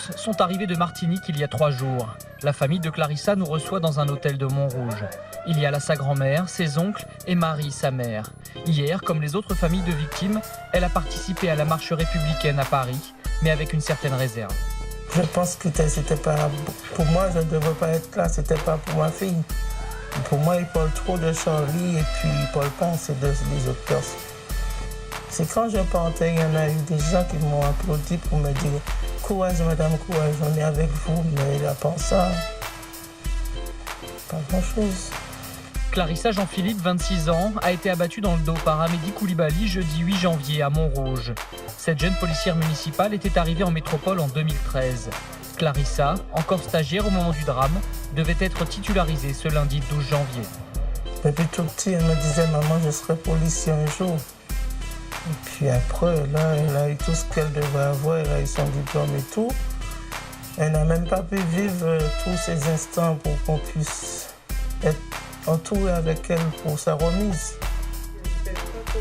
tous sont arrivés de Martinique il y a 3 jours. La famille de Clarissa nous reçoit dans un hôtel de Montrouge. Il y a là sa grand-mère, ses oncles et Marie, sa mère. Hier, comme les autres familles de victimes, elle a participé à la marche républicaine à Paris, mais avec une certaine réserve. Je pense que c'était pas pour moi, je ne devrais pas être là, c'était pas pour ma fille. Pour moi, il parle trop de Charlie et puis il parle pas assez des autres personnes. C'est quand je partais, il y en a eu des gens qui m'ont applaudi pour me dire « Courage madame, courage, on est avec vous », mais à part ça, pas grand-chose. Clarissa Jean-Philippe, 26 ans, a été abattue dans le dos par Amédi Koulibaly jeudi 8 janvier à Montrouge. Cette jeune policière municipale était arrivée en métropole en 2013. Clarissa, encore stagiaire au moment du drame, devait être titularisée ce lundi 12 janvier. Depuis tout petit, elle me disait « Maman, je serai policier un jour ». Et puis après, là, elle a eu tout ce qu'elle devait avoir, elle a eu son diplôme et tout. Elle n'a même pas pu vivre tous ces instants pour qu'on puisse être entouré avec elle pour sa remise.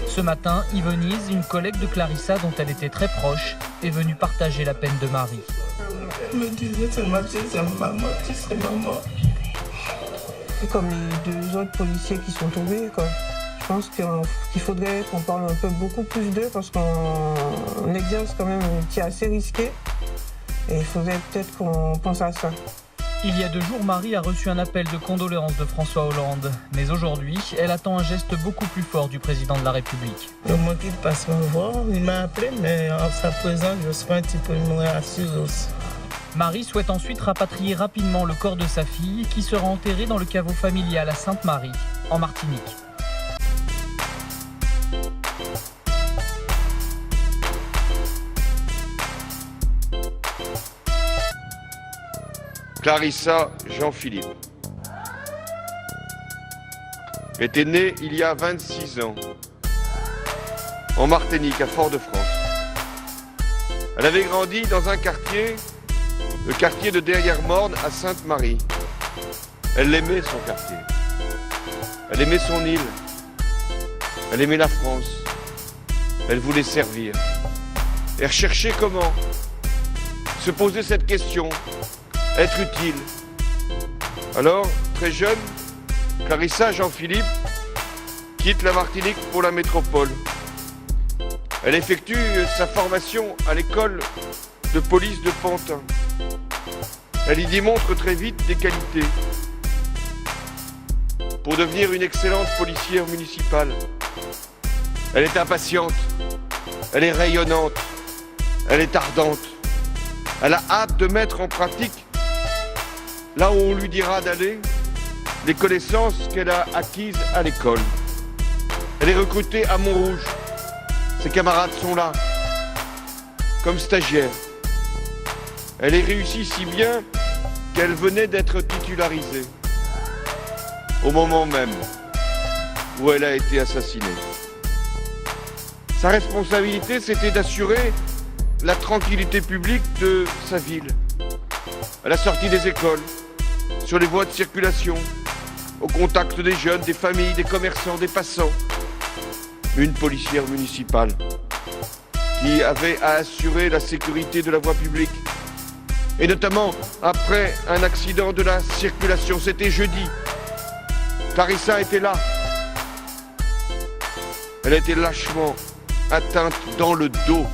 Ce matin, Yvenise, une collègue de Clarissa dont elle était très proche, est venue partager la peine de Marie. Elle me disait, c'est ma deuxième maman, tu serais maman. C'est comme les 2 autres policiers qui sont tombés, quoi. Je pense qu'il faudrait qu'on parle un peu beaucoup plus d'eux parce qu'on exerce quand même un métier assez risqué et il faudrait peut-être qu'on pense à ça. Il y a 2 jours, Marie a reçu un appel de condoléances de François Hollande. Mais aujourd'hui, elle attend un geste beaucoup plus fort du président de la République. Le moment qu'il passe me voir, il m'a appelé, mais en sa présence, je serai un petit peu moins rassurée aussi. Marie souhaite ensuite rapatrier rapidement le corps de sa fille qui sera enterré dans le caveau familial à Sainte-Marie, en Martinique. Clarissa Jean-Philippe était née il y a 26 ans, en Martinique, à Fort-de-France. Elle avait grandi dans un quartier, le quartier de Derrière-Morne à Sainte-Marie. Elle aimait son quartier, elle aimait son île, elle aimait la France, elle voulait servir. Elle recherchait comment se poser cette question, être utile. Alors, très jeune, Clarissa Jean-Philippe quitte la Martinique pour la métropole. Elle effectue sa formation à l'école de police de Pantin. Elle y démontre très vite des qualités pour devenir une excellente policière municipale. Elle est impatiente, elle est rayonnante, elle est ardente. Elle a hâte de mettre en pratique là où on lui dira d'aller, les connaissances qu'elle a acquises à l'école. Elle est recrutée à Montrouge. Ses camarades sont là, comme stagiaire. Elle est réussie si bien qu'elle venait d'être titularisée, au moment même où elle a été assassinée. Sa responsabilité, c'était d'assurer la tranquillité publique de sa ville, à la sortie des écoles, sur les voies de circulation, au contact des jeunes, des familles, des commerçants, des passants. Une policière municipale qui avait à assurer la sécurité de la voie publique. Et notamment après un accident de la circulation, c'était jeudi. Clarissa était là. Elle a été lâchement atteinte dans le dos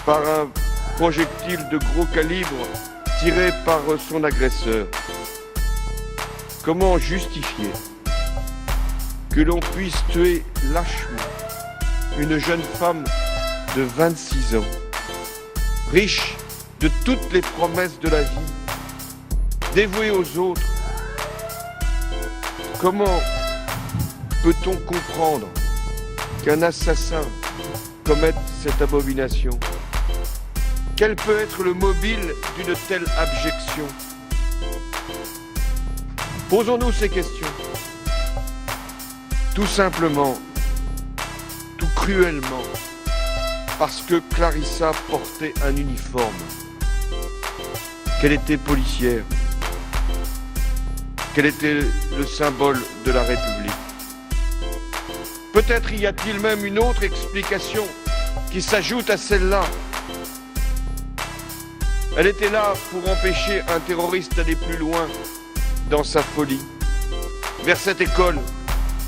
par un projectile de gros calibre tiré par son agresseur. Comment justifier que l'on puisse tuer lâchement une jeune femme de 26 ans, riche de toutes les promesses de la vie, dévouée aux autres? Comment peut-on comprendre qu'un assassin commette cette abomination? Quel peut être le mobile d'une telle abjection? Posons-nous ces questions. Tout simplement, tout cruellement, parce que Clarissa portait un uniforme, qu'elle était policière, qu'elle était le symbole de la République. Peut-être y a-t-il même une autre explication qui s'ajoute à celle-là. Elle était là pour empêcher un terroriste d'aller plus loin dans sa folie. Vers cette école,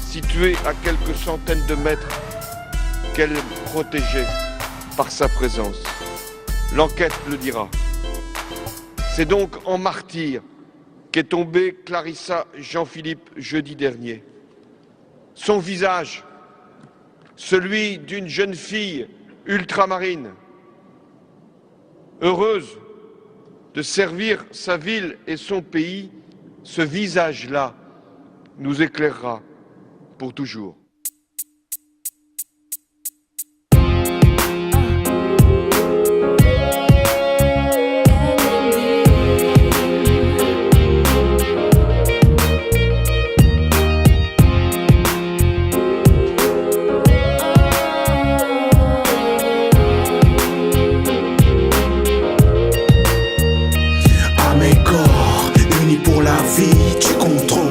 située à quelques centaines de mètres, qu'elle protégeait par sa présence. L'enquête le dira. C'est donc en martyr qu'est tombée Clarissa Jean-Philippe jeudi dernier. Son visage, celui d'une jeune fille ultramarine, heureuse de servir sa ville et son pays, ce visage-là nous éclairera pour toujours. Tu contrôles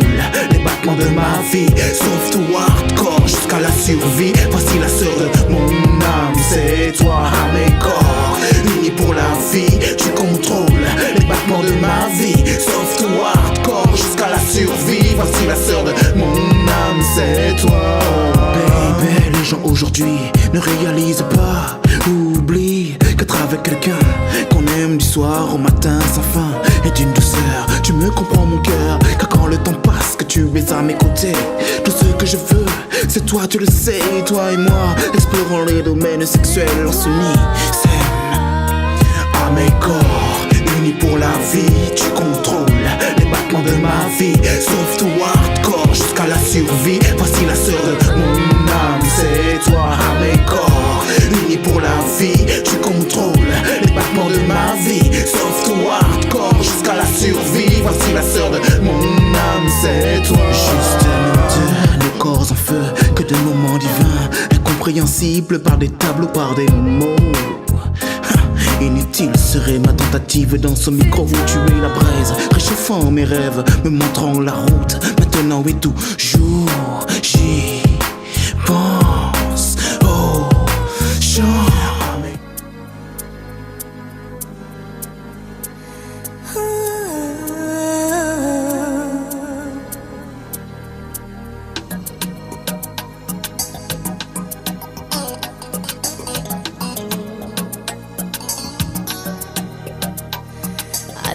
les battements de ma vie, sauf tout hardcore jusqu'à la survie. Voici la sœur de mon âme, c'est toi à mes corps. Unis pour la vie, tu contrôles les battements de ma vie, sauf tout hardcore jusqu'à la survie. Voici la sœur de mon âme, c'est toi. Baby, les gens aujourd'hui ne réalisent pas, oublient qu'être avec quelqu'un qu'on aime du soir au matin sans fin et d'une douceur. Tu me comprends mon cœur, car quand le temps passe, que tu es à mes côtés, tout ce que je veux, c'est toi, tu le sais. Toi et moi, explorons les domaines sexuels, on s'unit, s'aime. À mes corps, unis pour la vie, tu contrôles les battements de ma vie, sauf tout hardcore jusqu'à la survie. Voici la sœur de mon âme, c'est toi. À mes corps, unis pour la vie, tu contrôles les battements de ma vie, sauf tout hardcore jusqu'à la survie. Voici la sœur de mon âme, c'est toi. Juste nous deux, nos corps en feu, que de moments divins, incompréhensibles par des tableaux, par des mots. Inutile serait ma tentative dans ce micro où tuer la braise, réchauffant mes rêves, me montrant la route, maintenant et toujours. J'y pense au chant.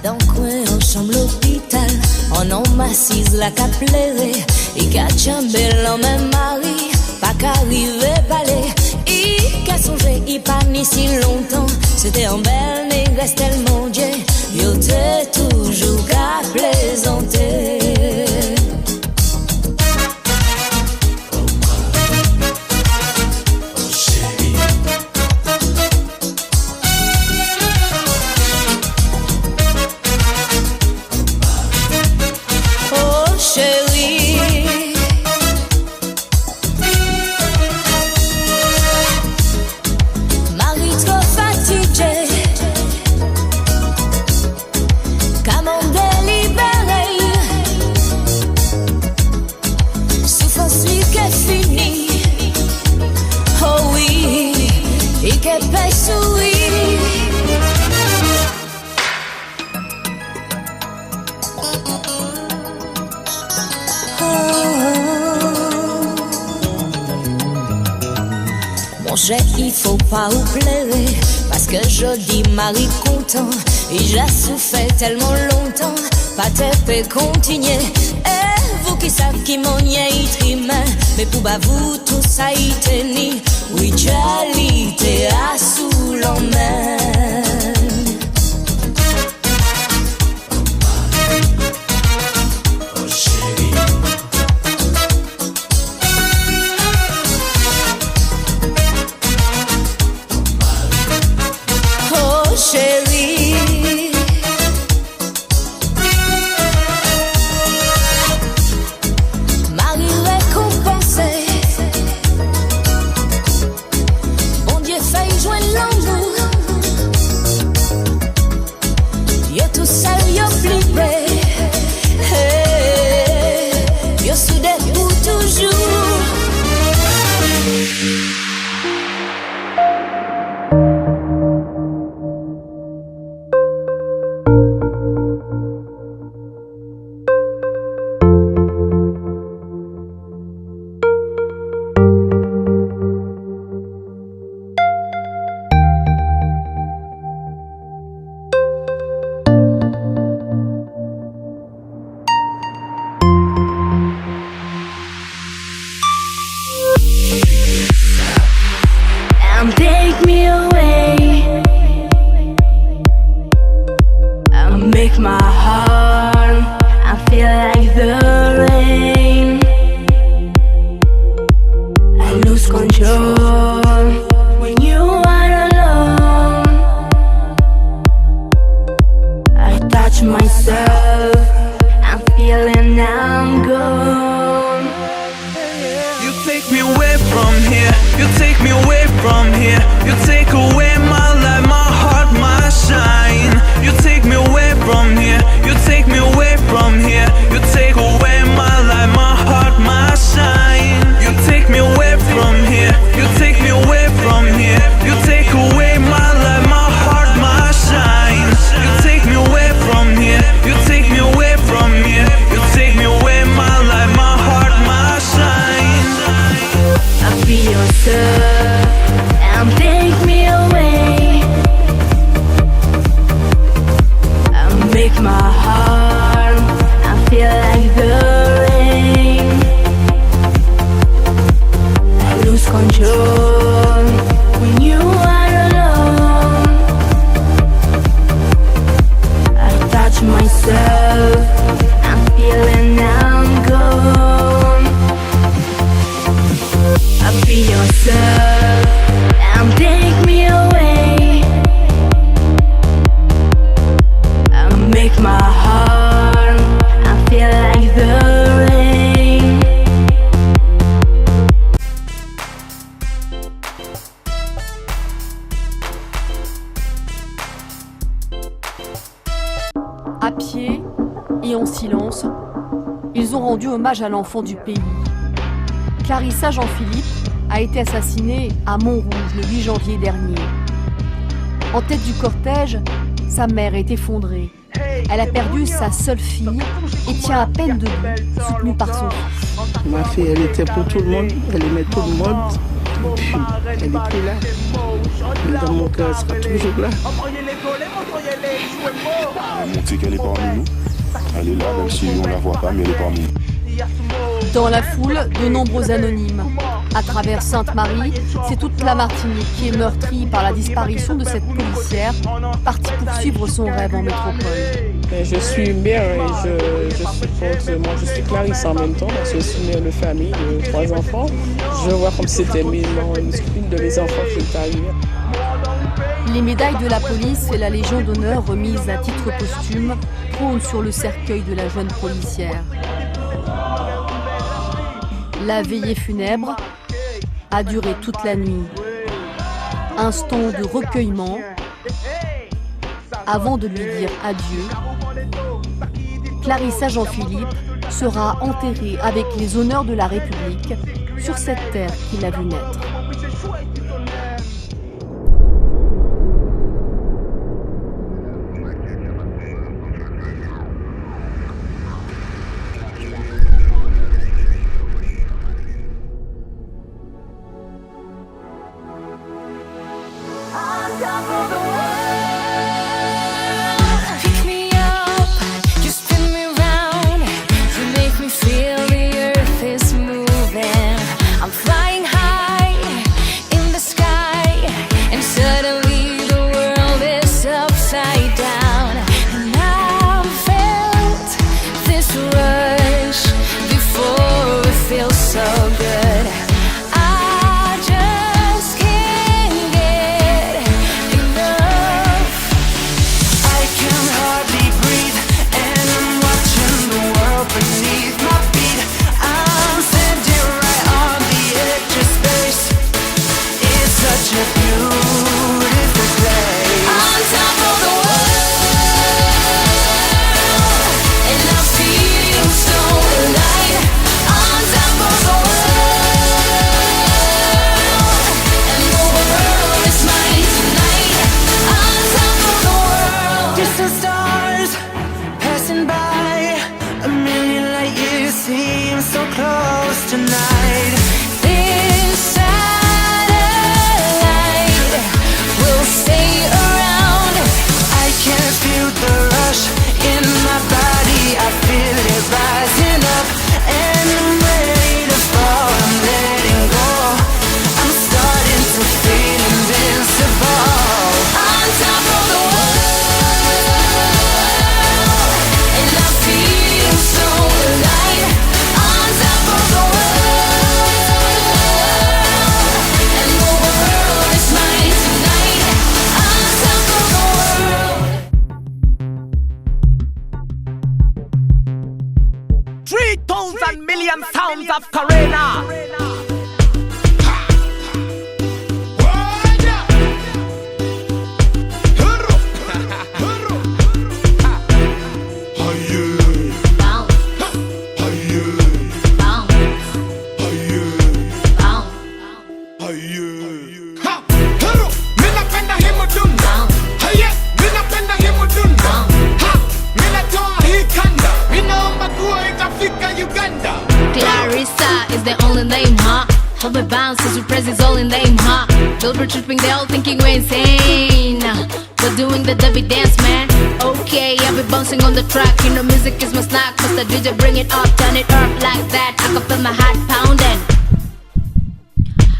Dans le coin, en chambre l'hôpital, on homme assise la caplérée, et qu'a chambé en même mari, pas qu'arriver palais, et qu'a songé, il pas ni si longtemps, c'était en belle négresse tellement Dieu, yo t'es toujours qu'à plaisanter. Il faut pas oublier, parce que je dis Marie content, et j'ai souffert tellement longtemps, pas te fait continuer. Et vous qui savez qui m'en y est trimé, mais pour bah vous tout ça y tenir, oui j'allais à sous l'emmène. take me away. I'll make my heart, I feel like the rain. I lose control when you are alone. I touch myself, I'm feeling I'm gone. You take me away from here, you take me away from here. You take away my light, my heart, my shine. You take me away from here, you take me away from here. You take away my light, my heart, my shine. You take me away from here, you take me away from here. You take away my light, my heart, my shine. You take me away from here, you take me away from here. You take me away my light, my heart, my shine. I'll be yourself and take me away. I'll make my heart, I feel like the rain. I lose control when you are alone. I touch myself, I'm feeling I'm gone. I'll be yourself and take me away. I'll make my heart, I feel like the rain. À pied et en silence, ils ont rendu hommage à l'enfant du pays. Clarissa Jean-Philippe a été assassinée à Montrouge le 8 janvier dernier. En tête du cortège, sa mère est effondrée. Elle a perdu sa seule fille et tient à peine debout, soutenue par son fils. Ma fille, elle était pour tout le monde, elle aimait tout le monde. Et puis, elle n'est plus là. Mais dans mon cœur, elle sera toujours là. On sait qu'elle est parmi nous. Elle est là, même si on ne la voit pas, mais elle est parmi nous. Dans la foule, de nombreux anonymes. À travers Sainte-Marie, c'est toute la Martinique qui est meurtrie par la disparition de cette policière, partie poursuivre son rêve en métropole. Je suis mère et je suis Clarissa en même temps, parce que je suis mère de famille de 3 enfants. Je vois comme c'était une de mes enfants qui est arrivée. Les médailles de la police et la Légion d'honneur remises à titre posthume trônent sur le cercueil de la jeune policière. La veillée funèbre a duré toute la nuit. Instant de recueillement avant de lui dire adieu. Clarissa Jean-Philippe sera enterrée avec les honneurs de la République sur cette terre qui l'a vue naître. Feeling this 3,000 million sounds of Karina. Clarissa is the only name, huh? All the bouncers with presents all in name, huh? Children tripping, they all thinking we're insane. We're doing the Debbie dance, man. Okay, I'll be bouncing on the track. You know music is my snack. Mr. DJ, bring it up, turn it up like that. I can feel my heart pounding.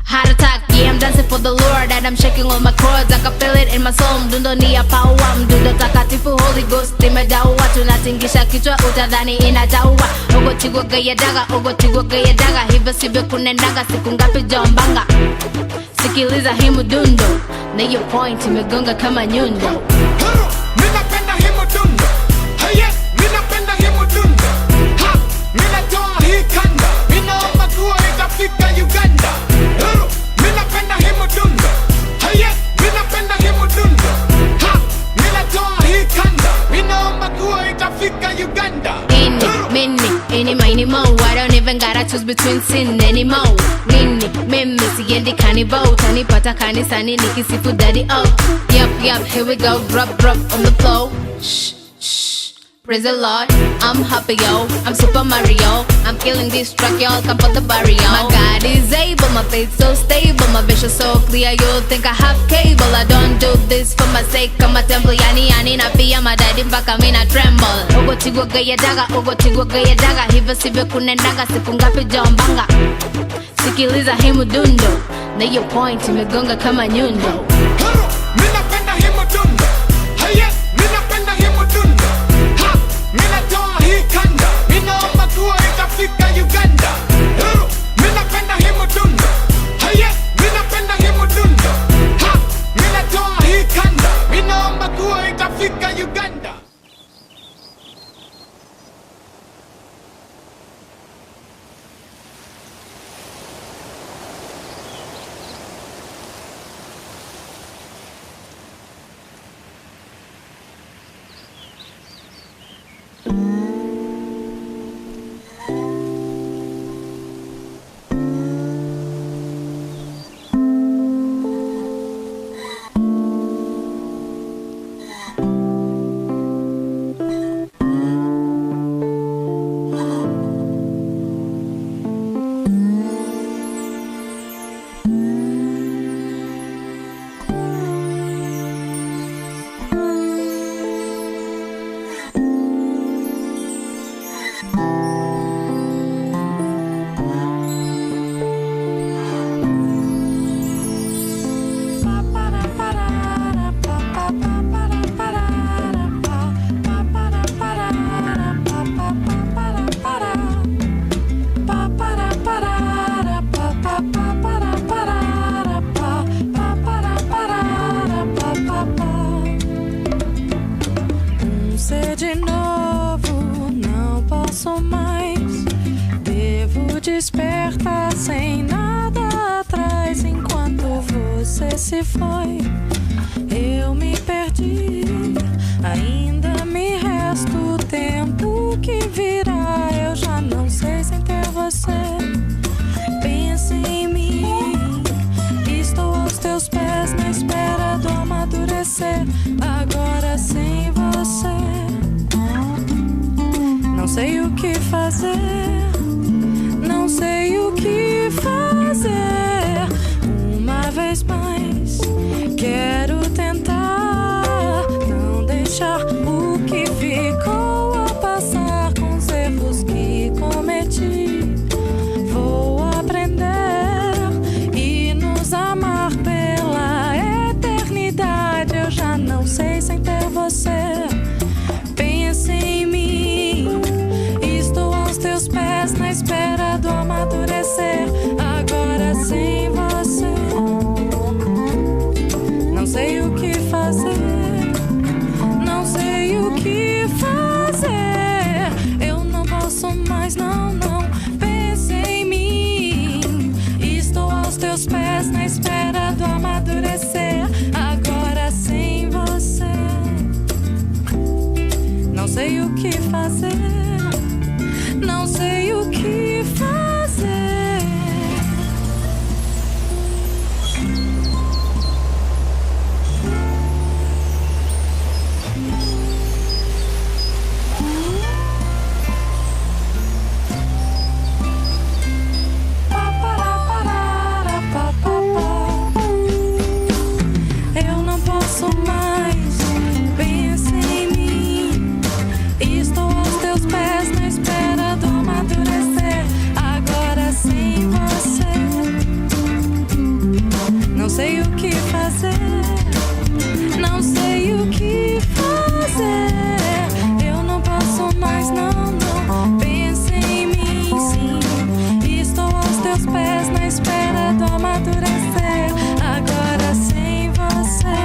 Heart attack, yeah, I'm dancing for the Lord. And I'm shaking all my chords, I can feel it in my soul. Mdundo ni ya power, mdundo takatifu Holy Ghost imejaua, tunatingisha kichwa utadhani inataua. Ogo tigwa gaya daga, ogo tigwa gaya daga. Hivyo sivyo kunendaga, siku ngapi jombanga. Sikiliza hii mdundo, na hiyo point imegonga kama nyundo. Ninapenda hii mdundo, hey, ninapenda hii mdundo. Ha, ninatoa hii kanda, ninaomba kuwa itafika Uganda. Ninapenda hii mdundo, hey, ninapenda hii mdundo. Ha, ninatoa hii kanda, ninaomba kuwa itafika Uganda. Any, miny, mo. I don't even gotta choose between sin anymore. Nini, mimi, siendi carnival. Tanipata kanisani nikisifu daddy, oh. Yup, here we go, drop on the floor. Shh. Praise the Lord, I'm happy, yo. I'm Super Mario. I'm killing this track, y'all come for the barrio. My God is able, my faith so stable. My vision so clear, you'll think I have cable. I don't do this for my sake, I'm a temple. Yani, na pia madadi mpaka mina tremble. Ogo tigwa gaya daga. Hivyo sivyo kunendaga, siku ngapi jombanga. Sikiliza hii mdundo, na hiyo point imegonga kama nyundo. Ninapenda hii mdundo, hey, ninapenda hii mdundo. Ha, ninatoa hii kanda, ninaomba kuwa itafika Uganda. Ninapenda hii mdundo, hey, ninapenda hii mdundo. Ha, ninatoa hii kanda, ninaomba kuwa itafika Uganda. De novo, não posso mais. Devo despertar sem nada atrás. Enquanto você se foi, eu me perdi. Ainda me resta o tempo que virá. Eu já não sei sem ter você. Pense em mim. Estou aos teus pés na espera do amadurecer. Agora sem você. Não sei o que fazer, não sei o que fazer. Uma vez mais, quero tentar não deixar o que ficou a passar com os erros que cometi. Vou aprender e nos amar pela eternidade. Eu já não sei sem ter você. Pense em mim. Teus pés na espera do amadurecer. Agora sem você, não sei o que fazer, não sei o que fazer. Eu não posso mais, não. amadurecer. Agora sem você,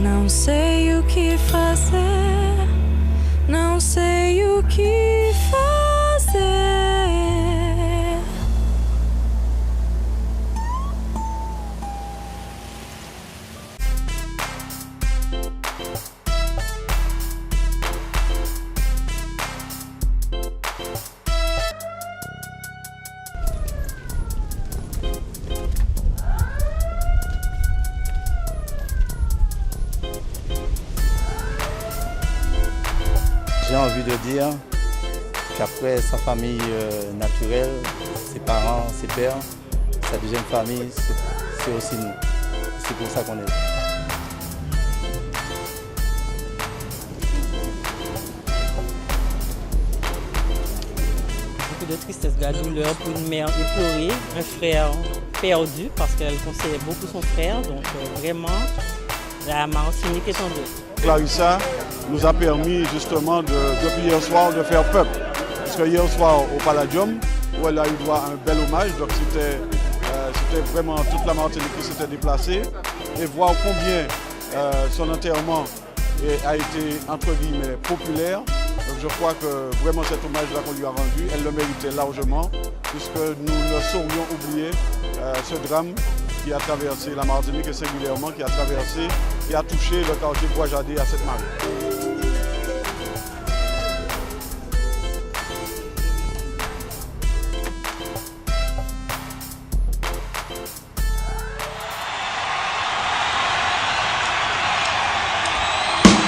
não sei o que fazer, não sei o que fazer. J'ai envie de dire qu'après sa famille naturelle, ses parents, ses pères, sa deuxième famille, c'est aussi nous. C'est pour ça qu'on est là. Beaucoup de tristesse, de la douleur pour une mère éplorée, un frère perdu parce qu'elle conseillait beaucoup son frère. Donc vraiment, la Martinique est en deuil. Clarissa nous a permis justement depuis hier soir de faire peuple. Parce que hier soir au Palladium, où elle a eu droit à un bel hommage, donc c'était vraiment toute la Martinique qui s'était déplacée. Et voir combien son enterrement a été entre guillemets populaire. Donc je crois que vraiment cet hommage-là qu'on lui a rendu, elle le méritait largement, puisque nous ne saurions oublier ce drame qui a traversé la Martinique et singulièrement qui a touché le quartier Bois-Jardé à Sainte-Marie.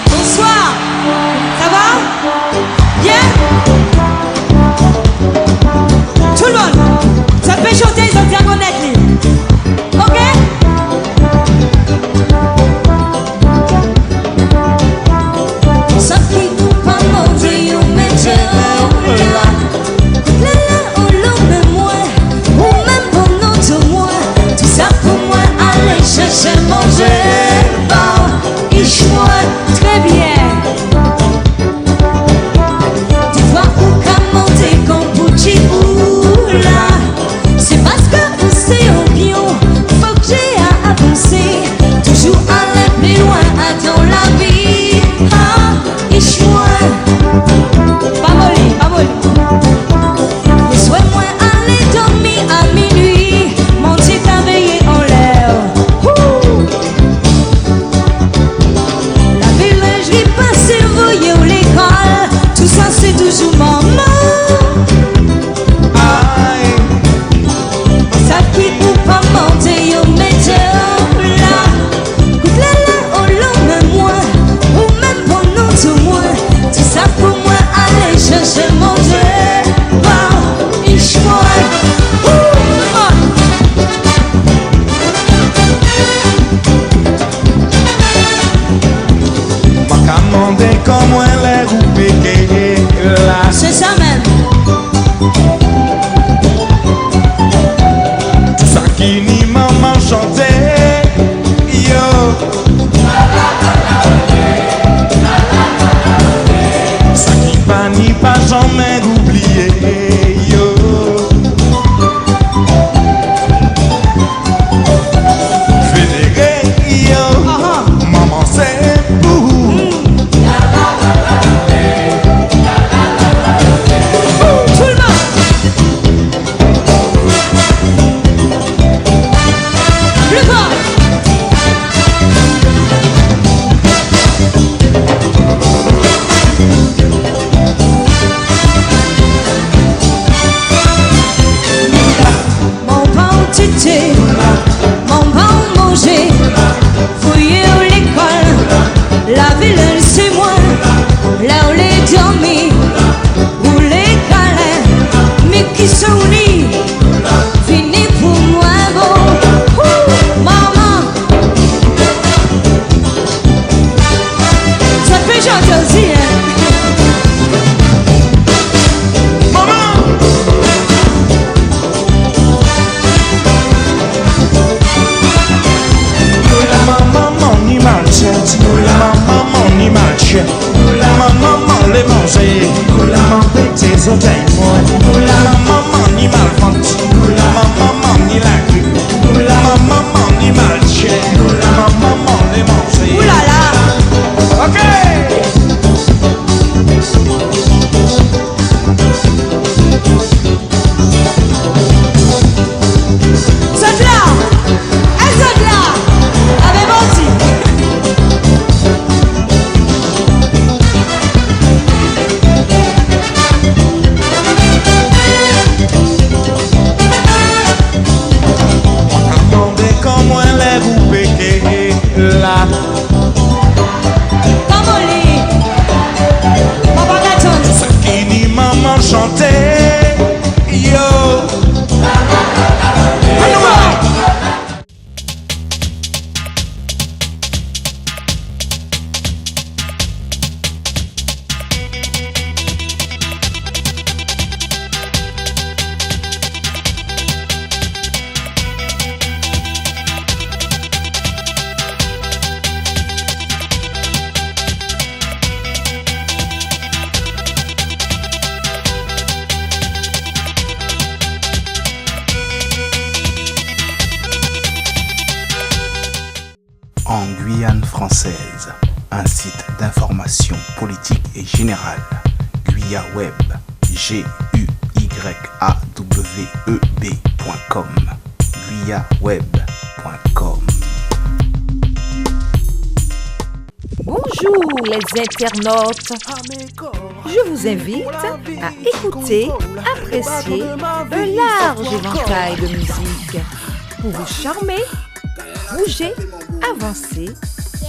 Bonsoir, ça va? Bien? Tout le monde, ça peut chanter, ils ont bien connaître. Ok? Chercher manger, bon, il choisit très bien. Tu vois où qu'à monter comme petit là. C'est parce que vous c'est au pion, faut que j'ai à avancer. Toujours aller plus loin, attends la vie. Ah, il choisit. Pas molly, pas molly. Et soit moi aller dormir à minuit, monter ta veillée en l'air. Tout ça c'est toujours maman. Ça qui ou pas monter au météo là. Coute là au long de moi, ou même pendant tout moi. Tout ça pour moi aller chercher manger. Bon, il choisit. Demander comment elle est coupée là. C'est ça même. Tout ça qui ni maman chantait. Yo. Ça qui pas ni pas jamais oublié. Yo. Fédéré. Yo. Maman c'est pour. Mon bon manger, fouiller où l'école, la ville c'est moi, là où les dormis, où les câlins, mais qui sont unis, fini pour moi bon, maman, ça peut chanter aussi hein. Maman les manger, maman avec tes oreilles, maman ni mal fente, maman allons chanter. Yo. En Guyane française, un site d'information politique et générale, GuyaWeb, GUYAWEB.com, GuyaWeb.com. Bonjour les internautes, je vous invite à écouter, apprécier un large éventail de musique pour vous charmer, bouger, avancer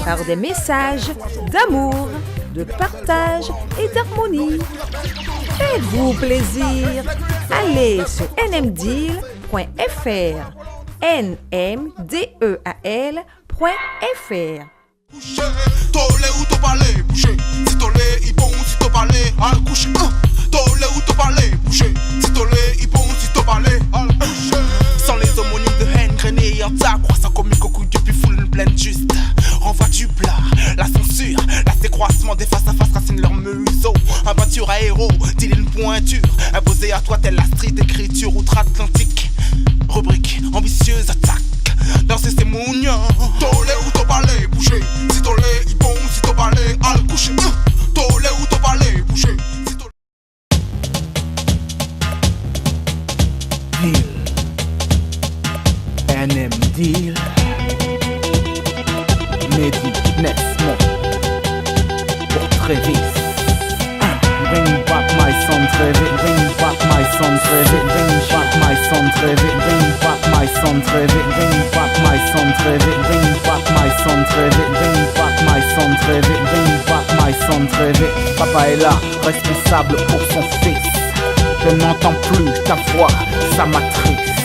par des messages d'amour, de partage et d'harmonie. Faites-vous plaisir, allez sur nmdeal.fr, nmdeal.fr. Tolé ou to parler, bouger. Si tolé, il bon, si to parler, al coucher. Tolé ou to parler, bouger. Si tolé, il bon, si to parler, al coucher. Sans les homonymes de haine, grenés en tas, croissant comme une coquille depuis foule pleine juste. Renvoi du plat, la censure, la décroissement des face à face racine leur museau. Aventure à héros, dit une pointure, imposée à toi telle la street écriture outre-Atlantique. Rubrique, ambitieuse attaque. Danser c'est mounion. Tolé ou to parler, bouger. Si tolé, il bon, si to parler, al coucher. Tolé ou to parler, bouger. Si tolé. Deal. NM Deal. Mehdi Nesmond. Pour Travis. Bring back my son Travis. Bring back my son Travis. Bring back my son Travis. Bring back my son Travis. Bring back my son Travis. Bring back my son Travis. Bring back my son Travis. Bring back my son Travis. Papa est là, responsable pour son fils. Je n'entends plus ta voix, ça m'attriste.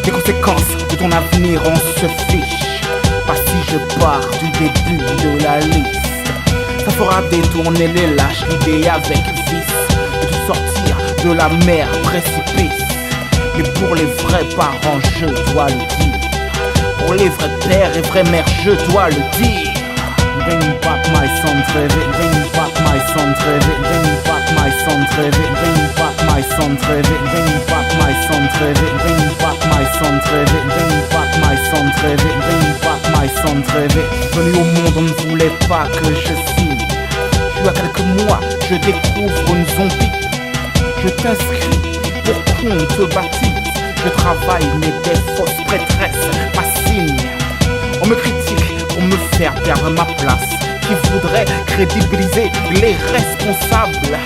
Les conséquences de ton avenir on se fiche. Pas si je pars du début de la liste. Ça fera détourner les lâches, l'idée avec vice de te sortir de la mer précipice. Mais pour les vrais parents je dois le dire. Pour les vrais pères et vraies mères je dois le dire. Bring back my son Travis. Bring back my son Travis. Bring back my son Travis. Bring back my son Travis. Bring back my son Travis. Bring back my son Travis. Bring back my son Travis. Bring back my son Travis. Venu au monde on ne voulait pas que je signe. Tu as quelques mois, je découvre une zombie. Je t'inscris pour qu'on te baptise. Je travaille mais des fausses prêtresses m'assignent. On me critique pour me faire perdre ma place. Qui voudrait crédibiliser les responsables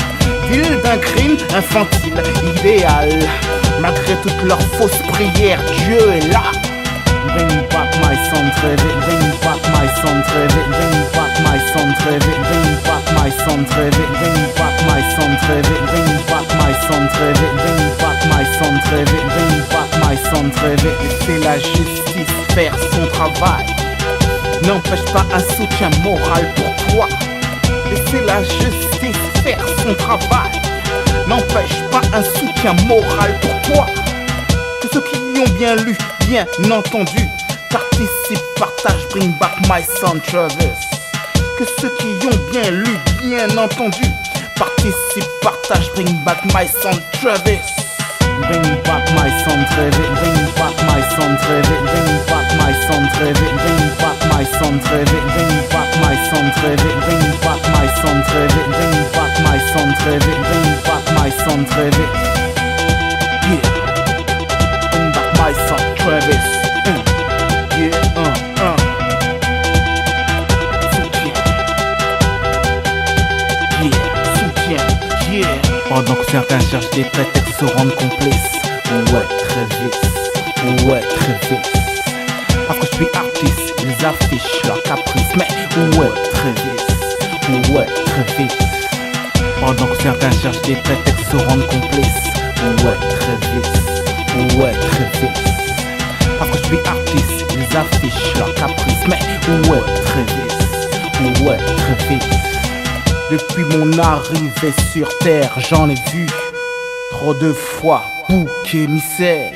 d'île d'un crime infantile idéal. Malgré toutes leurs fausses prières, Dieu est là. Bring back my son Travis. Bring back my son Travis. Bring back my son Travis. Bring back my son Travis. Bring back my son Travis. Bring back my son Travis. Bring back my son Travis. Bring back my son Travis. Laissez la justice faire son travail. N'empêche pas un soutien moral pour toi. Laissez la justice faire son travail. N'empêche pas un soutien moral pour toi. Que ceux qui y ont bien lu, bien entendu, participe, partage, bring back my son Travis. Que ceux qui y ont bien lu, bien entendu, participe, partage, bring back my son Travis. Bring back my son Travis. Bring back my son Travis. Bring back my son Travis. Bring back my son Travis. Bring back my son Travis. Bring back my son Travis. Bring back my son Travis. Bring back my son Travis. Yeah. Bring back my son Travis. Yeah. Soutien. Yeah. Soutien. Yeah. Pendant que certains cherchent des prétextes se rendent complices. Ouais, Travis. Ouais, Travis. Parce que je suis artiste, ils affichent leur caprice. Mais ouais, Travis. Ouais, Travis. Pendant que certains cherchent des prétextes se rendent complices. Ouais, très vite. Ouais, très vite. Parce que je suis artiste, ils affichent leur caprice. Mais ouais, très vite. Ouais, très vite. Depuis mon arrivée sur terre, j'en ai vu trop de fois, bouc émissaire.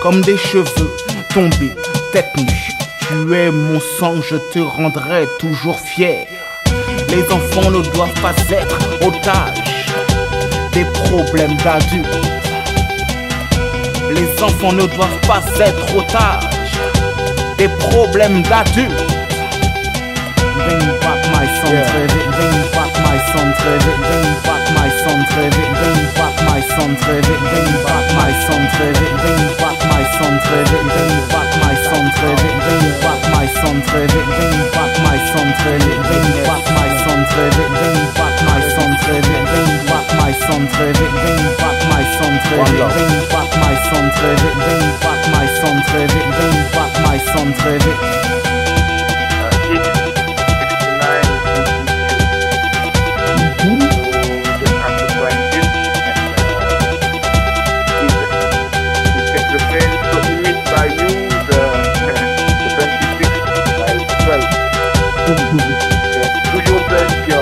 Comme des cheveux tombés, tête nue. Tu es mon sang, je te rendrai toujours fier. Les enfants ne doivent pas être otages des problèmes d'adultes. Les enfants ne doivent pas être otages des problèmes d'adultes. Bring back my son, très vite. Bring back my son, très vite. Bring back my son, très vite. Bring back my son, très vite. Bring back my son, très vite. Bring back my son, très vite. Bring back my son, très vite. Bring back my son, très vite. Bring back my son, très vite. Bring back my son, très vite. Bring back my son, très vite. Bring back my son, très vite. Bring back my son, très vite. Bring back my son, très vite. Bring back my son, très vite. Bring back my son, très vite. Toujours presque